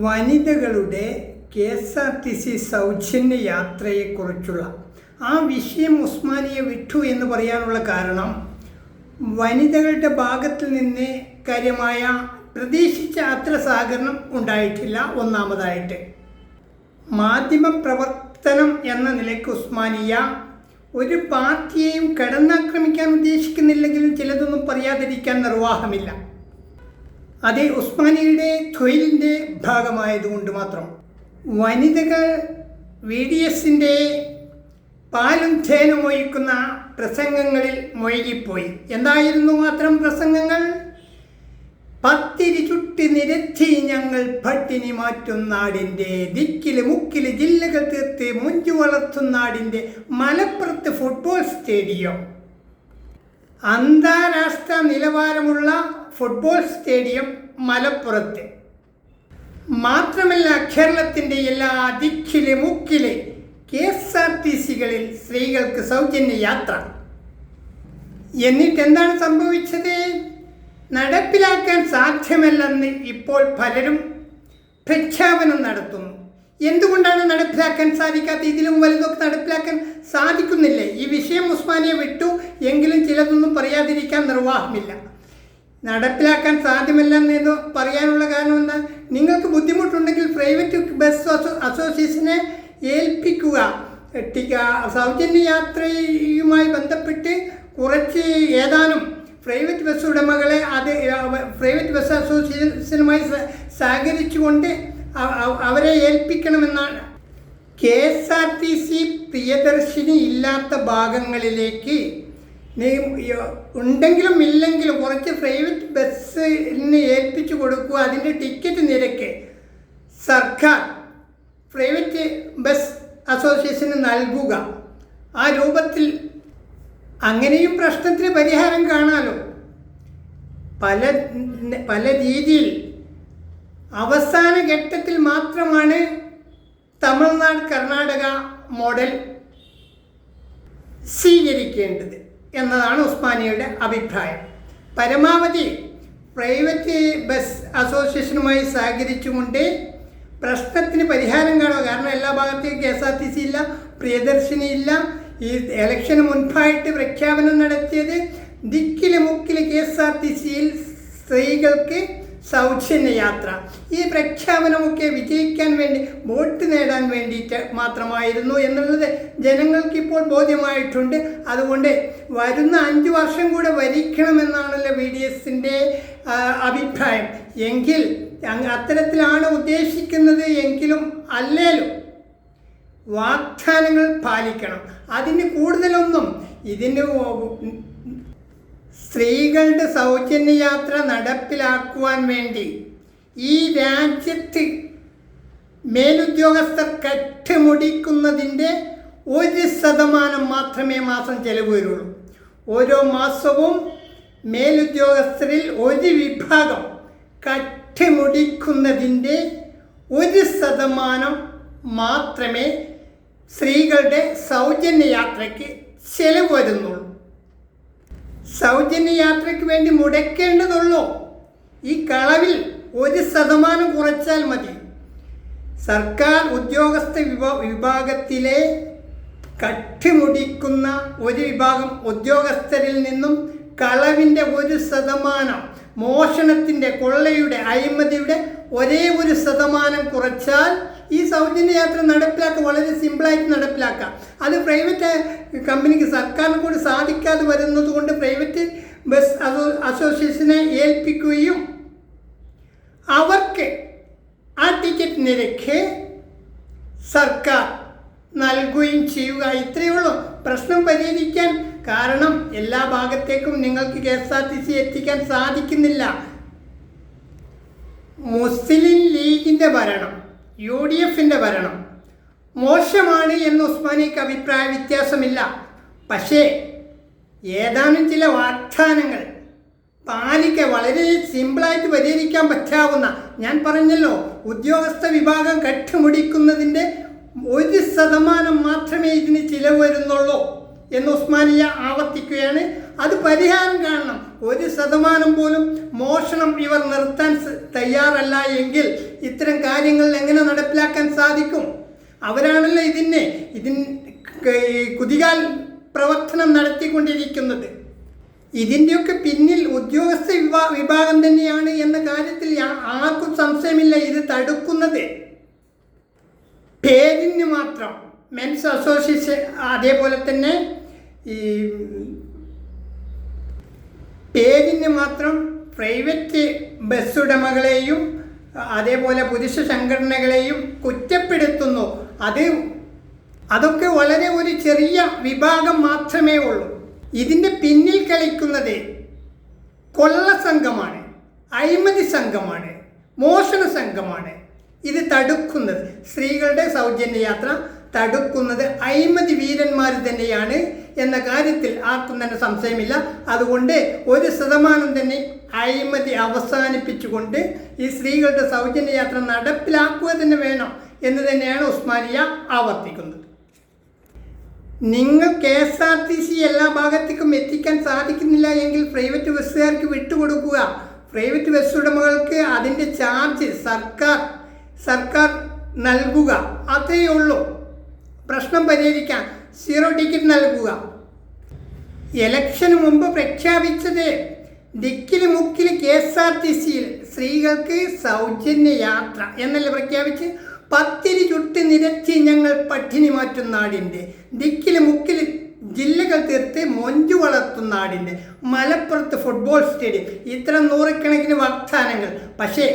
വനിതകളുടെ KSRTC സൗജന്യ യാത്രയെക്കുറിച്ചുള്ള ആ വിഷയം ഉസ്മാനിയ വിട്ടു എന്ന് പറയാനുള്ള കാരണം വനിതകളുടെ ഭാഗത്തിൽ നിന്ന് കാര്യമായ പ്രതീക്ഷിച്ച അത്ര സഹകരണം ഉണ്ടായിട്ടില്ല. ഒന്നാമതായിട്ട് മാധ്യമ പ്രവർത്തനം എന്ന നിലയ്ക്ക് ഉസ്മാനിയ ഒരു പാർട്ടിയെയും കടന്നാക്രമിക്കാൻ ഉദ്ദേശിക്കുന്നില്ലെങ്കിലും ചിലതൊന്നും പറയാതിരിക്കാൻ നിർവാഹമില്ല. അത് ഉസ്മാനിയയുടെ തൊഴിലിൻ്റെ ഭാഗമായതുകൊണ്ട് മാത്രം. വനിതകൾ VDSൻ്റെ പാലും തേനും ഒഴിക്കുന്ന പ്രസംഗങ്ങളിൽ മുഴുകിപ്പോയി. എന്തായിരുന്നു അത്തരം പ്രസംഗങ്ങൾ? പത്തിരി ചുട്ടി നിരത്തി ഞങ്ങൾ പട്ടിണി മാറ്റും നാടിൻ്റെ, ദിക്കില് മുക്കില് ജില്ലകൾ തീർത്ത് മുഞ്ചു വളർത്തും നാടിൻ്റെ, മലപ്പുറത്ത് ഫുട്ബോൾ സ്റ്റേഡിയം, അന്താരാഷ്ട്ര നിലവാരമുള്ള ഫുട്ബോൾ സ്റ്റേഡിയം മലപ്പുറത്ത്. മാത്രമല്ല കേരളത്തിൻ്റെ എല്ലാ ദിക്കില് മുക്കില് KSRTCകളിൽ സ്ത്രീകൾക്ക് സൗജന്യ യാത്ര. എന്നിട്ട് എന്താണ് സംഭവിച്ചത്? നടപ്പിലാക്കാൻ സാധ്യമല്ലെന്ന് ഇപ്പോൾ പലരും പ്രഖ്യാപനം നടത്തുന്നു. എന്തുകൊണ്ടാണ് നടപ്പിലാക്കാൻ സാധിക്കാത്ത? ഇതിലും വലുതൊക്കെ നടപ്പിലാക്കാൻ സാധിക്കുന്നില്ലേ? ഈ വിഷയം ഉസ്മാനിയ വിട്ടു എങ്കിലും ചിലതൊന്നും പറയാതിരിക്കാൻ നിർവാഹമില്ല. നടപ്പിലാക്കാൻ സാധ്യമല്ലെന്ന് പറയാനുള്ള കാരണം എന്താ? നിങ്ങൾക്ക് ബുദ്ധിമുട്ടുണ്ടെങ്കിൽ പ്രൈവറ്റ് ബസ് അസോസിയേഷനെ ഏൽപ്പിക്കുക. സൗജന്യ യാത്രയുമായി ബന്ധപ്പെട്ട് കുറച്ച് ഏതാനും പ്രൈവറ്റ് ബസ് ഉടമകളെ പ്രൈവറ്റ് ബസ് അസോസിയേഷനുമായി സഹകരിച്ചുകൊണ്ട് അവരെ ഏൽപ്പിക്കണമെന്നാണ്. KSRTC പ്രിയദർശിനി ഇല്ലാത്ത ഭാഗങ്ങളിലേക്ക് ഉണ്ടെങ്കിലും ഇല്ലെങ്കിലും കുറച്ച് പ്രൈവറ്റ് ബസ്സിന് ഏൽപ്പിച്ചു കൊടുക്കുക. അതിൻ്റെ ടിക്കറ്റ് നിരക്ക് സർക്കാർ പ്രൈവറ്റ് ബസ് അസോസിയേഷന് നൽകുക. ആ രൂപത്തിൽ അങ്ങനെയും പ്രശ്നത്തിന് പരിഹാരം കാണാമല്ലോ. പല രീതിയിൽ അവസാന ഘട്ടത്തിൽ മാത്രമാണ് തമിഴ്നാട് കർണാടക മോഡൽ സ്വീകരിക്കേണ്ടത് എന്നതാണ് ഉസ്മാനിയയുടെ അഭിപ്രായം. പരമാവധി പ്രൈവറ്റ് ബസ് അസോസിയേഷനുമായി സഹകരിച്ചുകൊണ്ട് പ്രശ്നത്തിന് പരിഹാരം കാണുക. കാരണം എല്ലാ ഭാഗത്തേക്കും KSRTC ഇല്ല, പ്രിയദർശിനി ഇല്ല. ഈ ഇലക്ഷന് മുൻപായിട്ട് പ്രഖ്യാപനം നടത്തിയത് ദിക്കില് മുക്കില് KSRTCയിൽ സ്ത്രീകൾക്ക് സൗജന്യ യാത്ര. ഈ പ്രഖ്യാപനമൊക്കെ വിജയിക്കാൻ വേണ്ടി, വോട്ട് നേടാൻ വേണ്ടിയിട്ട് മാത്രമായിരുന്നു എന്നുള്ളത് ജനങ്ങൾക്കിപ്പോൾ ബോധ്യമായിട്ടുണ്ട്. അതുകൊണ്ട് വരുന്ന 5 വർഷം കൂടെ ഭരിക്കണമെന്നാണല്ലോ VDSൻ്റെ അഭിപ്രായം. എങ്കിൽ അത്തരത്തിലാണ് ഉദ്ദേശിക്കുന്നത് എങ്കിലും അല്ലേലും വാഗ്ദാനങ്ങൾ പാലിക്കണം. അതിന് കൂടുതലൊന്നും ഇതിന് സ്ത്രീകളുടെ സൗജന്യ യാത്ര നടപ്പിലാക്കുവാൻ വേണ്ടി ഈ രാജ്യത്ത് മേലുദ്യോഗസ്ഥർ കെട്ടുമുടിക്കുന്നതിൻ്റെ 1% മാത്രമേ മാസം ചെലവ് വരുള്ളൂ. ഓരോ മാസവും മേലുദ്യോഗസ്ഥരിൽ ഒരു വിഭാഗം കെട്ടുമുടിക്കുന്നതിൻ്റെ 1% മാത്രമേ സ്ത്രീകളുടെ സൗജന്യ യാത്രയ്ക്ക് ചെലവ് വരുന്നുള്ളൂ. സൗജന്യ യാത്രയ്ക്ക് വേണ്ടി മുടക്കേണ്ടതുള്ളൂ. ഈ കളവിൽ 1% കുറച്ചാൽ മതി. സർക്കാർ ഉദ്യോഗസ്ഥ വിഭാഗത്തിലെ കെട്ടുമുടിക്കുന്ന ഒരു വിഭാഗം ഉദ്യോഗസ്ഥരിൽ നിന്നും കളവിൻ്റെ 1%, മോഷണത്തിൻ്റെ, കൊള്ളയുടെ, അഴിമതിയുടെ ഒരേ 1% കുറച്ചാൽ ഈ സൗജന്യ യാത്ര നടപ്പിലാക്കുക. വളരെ സിമ്പിളായിട്ട് നടപ്പിലാക്കാം. അത് പ്രൈവറ്റ് കമ്പനിക്ക്, സർക്കാരിനെ കൂടി സാധിക്കാതെ വരുന്നത് കൊണ്ട് പ്രൈവറ്റ് ബസ് അസോസിയേഷനെ ഏൽപ്പിക്കുകയും അവർക്ക് ആ ടിക്കറ്റ് നിരക്ക് സർക്കാർ നൽകുകയും ചെയ്യുക. ഇത്രയേ ഉള്ളൂ. പ്രശ്നം പരിഹരിക്കാൻ. കാരണം എല്ലാ ഭാഗത്തേക്കും നിങ്ങൾക്ക് KSRTC എത്തിക്കാൻ സാധിക്കുന്നില്ല. മുസ്ലിം ലീഗിൻ്റെ ഭരണം, UDFൻ്റെ ഭരണം മോശമാണ് എന്ന് ഉസ്മാനിയക്ക് അഭിപ്രായ വ്യത്യാസമില്ല. പക്ഷേ ഏതാനും ചില വാഗ്ദാനങ്ങൾ പാലിക്കുക. വളരെ സിമ്പിളായിട്ട് പരിഹരിക്കാൻ പറ്റാവുന്ന, ഞാൻ പറഞ്ഞല്ലോ, ഉദ്യോഗസ്ഥ വിഭാഗം കെട്ടുമുടിക്കുന്നതിൻ്റെ 1% മാത്രമേ ഇതിന് ചിലവ് വരുന്നുള്ളൂ എന്ന് ഉസ്മാനിയ ആവർത്തിക്കുകയാണ്. അത് പരിഹാരം കാണണം. 1% പോലും മോഷണം ഇവർ നിർത്താൻ തയ്യാറല്ല എങ്കിൽ ഇത്തരം കാര്യങ്ങൾ എങ്ങനെ നടപ്പിലാക്കാൻ സാധിക്കും? അവരാണല്ലോ ഇതിന് കുതികാൽ പ്രവർത്തനം നടത്തിക്കൊണ്ടിരിക്കുന്നത്. ഇതിൻ്റെയൊക്കെ പിന്നിൽ ഉദ്യോഗസ്ഥ വിഭാഗം തന്നെയാണ് എന്ന കാര്യത്തിൽ ആർക്കും സംശയമില്ല. ഇത് തടുക്കുന്നത് പേരിന് മാത്രം മെൻസ് അസോസിയേഷൻ, അതേപോലെ തന്നെ ഈ പേരിന് മാത്രം പ്രൈവറ്റ് ബസ് ഉടമകളെയും അതേപോലെ പുരുഷ സംഘടനകളെയും കുറ്റപ്പെടുത്തുന്നു. അതൊക്കെ വളരെ ഒരു ചെറിയ വിഭാഗം മാത്രമേ ഉള്ളൂ. ഇതിൻ്റെ പിന്നിൽ കളിക്കുന്നത് കൊള്ള സംഘമാണ്, അഴിമതി സംഘമാണ്, മോഷണ സംഘമാണ്. ഇത് തടുക്കുന്നത്, സ്ത്രീകളുടെ സൗജന്യ യാത്ര തടുക്കുന്നത് അഴിമതി വീരന്മാർ തന്നെയാണ് എന്ന കാര്യത്തിൽ ആർക്കും തന്നെ സംശയമില്ല. അതുകൊണ്ട് 1% തന്നെ അഴിമതി അവസാനിപ്പിച്ചുകൊണ്ട് ഈ സ്ത്രീകളുടെ സൗജന്യ യാത്ര നടപ്പിലാക്കുക തന്നെ വേണം എന്ന് തന്നെയാണ് ഉസ്മാനിയ ആവർത്തിക്കുന്നത്. നിങ്ങൾ KSRTC എല്ലാ ഭാഗത്തേക്കും എത്തിക്കാൻ സാധിക്കുന്നില്ല എങ്കിൽ പ്രൈവറ്റ് ബസ്സുകാർക്ക് വിട്ടുകൊടുക്കുക. പ്രൈവറ്റ് ബസ് ഉടമകൾക്ക് അതിൻ്റെ ചാർജ് സർക്കാർ നൽകുക. അത്രയേ ഉള്ളൂ. പ്രശ്നം പരിഹരിക്കാൻ 0 ടിക്കറ്റ് നൽകുക. ഇലക്ഷന് മുമ്പ് പ്രഖ്യാപിച്ചത് ദിക്കില് മുക്കില് KSRTCയിൽ സ്ത്രീകൾക്ക് സൗജന്യ യാത്ര എന്നല്ലേ പ്രഖ്യാപിച്ച്? 10 ചുട്ട് നിരത്തി ഞങ്ങൾ പട്ടിണി മാറ്റും നാടിൻ്റെ, ദിക്കില് മുക്കില് ജില്ലകൾ തീർത്ത് മൊഞ്ചു വളർത്തുന്ന നാടിൻ്റെ, മലപ്പുറത്ത് ഫുട്ബോൾ സ്റ്റേഡിയം, ഇത്തരം നൂറുകണക്കിന് വാഗ്ദാനങ്ങൾ. പക്ഷേ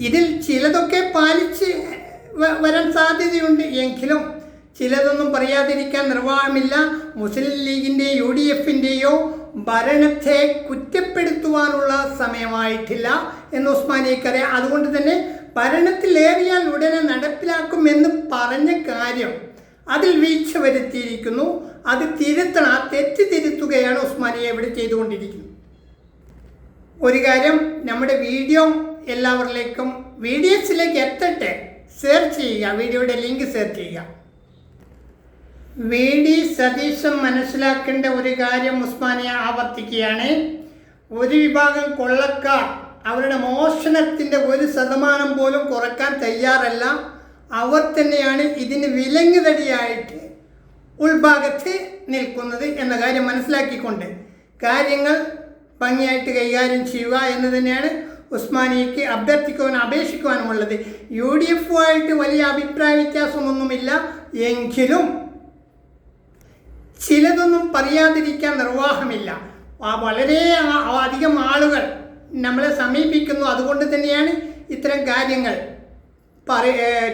ഇതിൽ ചിലതൊക്കെ പാലിച്ച് വരാൻ സാധ്യതയുണ്ട്. എങ്കിലും ചിലതൊന്നും പറയാതിരിക്കാൻ നിർവാഹമില്ല. മുസ്ലിം ലീഗിൻ്റെയോ UDFൻ്റെയോ ഭരണത്തെ കുറ്റപ്പെടുത്തുവാനുള്ള സമയമായിട്ടില്ല എന്ന് ഉസ്മാനിയക്കറിയാം. അതുകൊണ്ട് തന്നെ ഭരണത്തിലേറിയാൽ ഉടനെ നടപ്പിലാക്കുമെന്ന് പറഞ്ഞ കാര്യം അതിൽ വീഴ്ച വരുത്തിയിരിക്കുന്നു. അത് തിരുത്തണം. ആ തെറ്റ് തിരുത്തുകയാണ് ഉസ്മാനിയ ഇവിടെ ചെയ്തുകൊണ്ടിരിക്കുന്നത്. ഒരു കാര്യം, നമ്മുടെ വീഡിയോ എല്ലാവരിലേക്കും വീഡിയോസിലേക്ക് എത്തട്ടെ. ഷെയർ ചെയ്യുക, വീഡിയോയുടെ ലിങ്ക് ഷെയർ ചെയ്യുക. VD സതീശൻ മനസ്സിലാക്കേണ്ട ഒരു കാര്യം ഉസ്മാനിയ ആവർത്തിക്കുകയാണ്. ഒരു വിഭാഗം കൊള്ളക്കാർ അവരുടെ മോഷണത്തിൻ്റെ 1% പോലും കുറയ്ക്കാൻ തയ്യാറല്ല. അവർ തന്നെയാണ് ഇതിന് വിലങ്ങുതടിയായിട്ട് ഉൾഭാഗത്ത് നിൽക്കുന്നത് എന്ന കാര്യം മനസ്സിലാക്കിക്കൊണ്ട് കാര്യങ്ങൾ ഭംഗിയായിട്ട് കൈകാര്യം ചെയ്യുക എന്ന് തന്നെയാണ് ഉസ്മാനിയയ്ക്ക് അപേക്ഷിക്കുവാനുമുള്ളത്. UDFുമായിട്ട് വലിയ അഭിപ്രായ വ്യത്യാസമൊന്നുമില്ല. എങ്കിലും ചിലതൊന്നും പറയാതിരിക്കാൻ നിർവാഹമില്ല. വളരെ അധികം ആളുകൾ നമ്മളെ സമീപിക്കുന്നു. അതുകൊണ്ട് തന്നെയാണ് ഇത്തരം കാര്യങ്ങൾ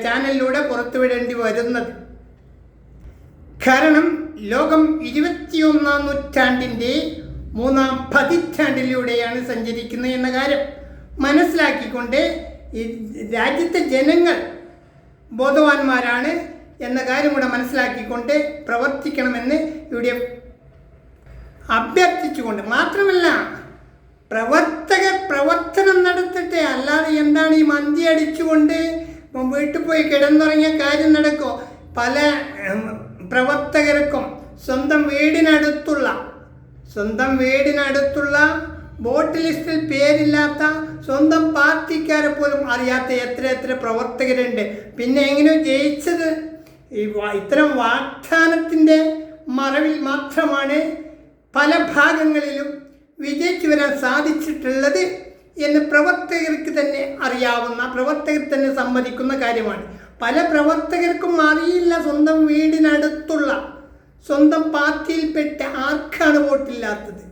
ചാനലിലൂടെ പുറത്തുവിടേണ്ടി വരുന്നത്. കാരണം ലോകം 21ാം നൂറ്റാണ്ടിൻ്റെ 3ാം പതിറ്റാണ്ടിലൂടെയാണ് സഞ്ചരിക്കുന്നത് എന്ന കാര്യം മനസ്സിലാക്കിക്കൊണ്ട് ഈ രാജ്യത്തെ ജനങ്ങൾ ബോധവാന്മാരാണ് എന്ന കാര്യം കൂടെ മനസ്സിലാക്കിക്കൊണ്ട് പ്രവർത്തിക്കണമെന്ന് UDF അഭ്യർത്ഥിച്ചുകൊണ്ട്, മാത്രമല്ല പ്രവർത്തനം നടത്തട്ടെ. അല്ലാതെ എന്താണ് ഈ മന്തി അടിച്ചുകൊണ്ട് വീട്ടിൽ പോയി കിടന്നുറങ്ങിയ കാര്യം നടക്കുമോ? പല പ്രവർത്തകർക്കും സ്വന്തം വീടിനടുത്തുള്ള വോട്ട് ലിസ്റ്റിൽ പേരില്ലാത്ത സ്വന്തം പാർട്ടിക്കാരെ പോലും അറിയാത്ത എത്ര പ്രവർത്തകരുണ്ട്. പിന്നെ എങ്ങനെയോ ജയിച്ചത് ഇത്തരം വാഗ്ദാനത്തിൻ്റെ മറവിൽ മാത്രമാണ് പല ഭാഗങ്ങളിലും വിജയിച്ചു വരാൻ സാധിച്ചിട്ടുള്ളത് എന്ന് പ്രവർത്തകർക്ക് തന്നെ അറിയാവുന്ന, പ്രവർത്തകർ തന്നെ സമ്മതിക്കുന്ന കാര്യമാണ്. പല പ്രവർത്തകർക്കും അറിയില്ല സ്വന്തം വീടിനടുത്തുള്ള സ്വന്തം പാർട്ടിയിൽപ്പെട്ട ആർക്കാണ് വോട്ടില്ലാത്തത്.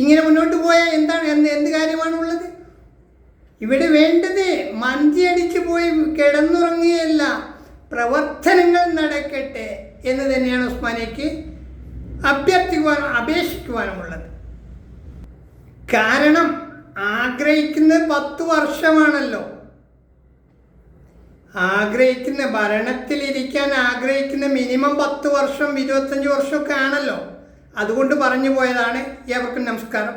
ഇങ്ങനെ മുന്നോട്ട് പോയാൽ എന്ത് കാര്യമാണുള്ളത്? ഇവിടെ വേണ്ടത് മന്തി അടിച്ചു പോയി കിടന്നുറങ്ങുകയല്ല, പ്രവർത്തനങ്ങൾ നടക്കട്ടെ എന്ന് തന്നെയാണ് ഉസ്മാനിയയ്ക്ക് അപേക്ഷിക്കുവാനുമുള്ളത്. കാരണം ആഗ്രഹിക്കുന്നത് 10 വർഷമാണല്ലോ. ഭരണത്തിലിരിക്കാൻ ആഗ്രഹിക്കുന്ന മിനിമം 10 വർഷം 25 വർഷമൊക്കെ ആണല്ലോ. അതുകൊണ്ട് പറഞ്ഞു പോയതാണ്. ഏവർക്കും നമസ്കാരം.